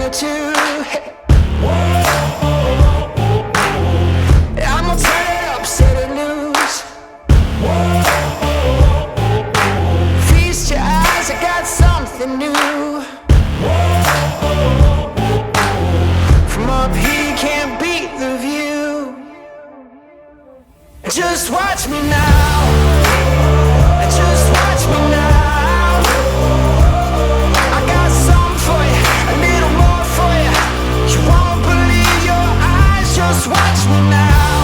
or two. Hey. I'm gonna turn it up, set it loose. Feast your eyes, I got something new. From up here you can't beat the view. Just watch me now. Just watch me now. I got something for you, a little more for you. You won't believe your eyes. Just watch me now.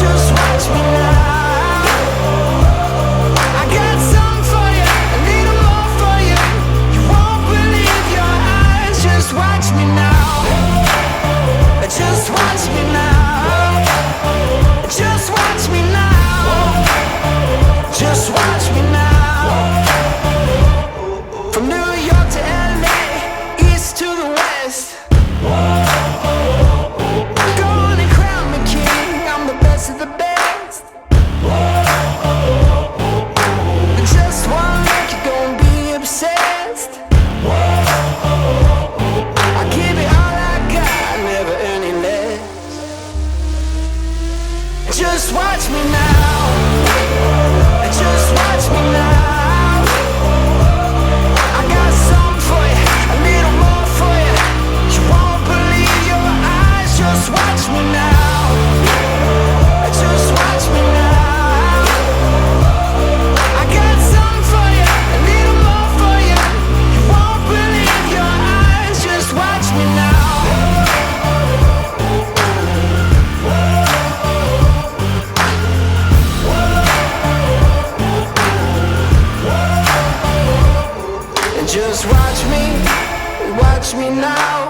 Just watch me now. I got something for you, a little more for you. You won't believe your eyes. Just watch me now. Just watch me now. Just watch me now. Just watch me now. From New York to LA, east to the west. Go on and crown me king, I'm the best of the best. Just one look, you're gonna be obsessed. I give it all I got, never any less. Just watch me now. Just watch me now. I got something for you, a little more for you. You won't believe your eyes. Just watch me now. Just watch me now. I got something for you, a little more for you. You won't believe your eyes. Just watch me now. Just watch me now.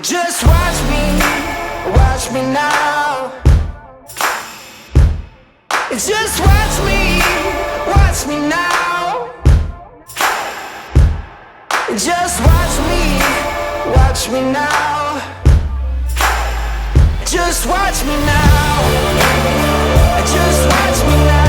Just watch me now. Just watch me now. Just watch me now. Just watch me now. Just watch me now.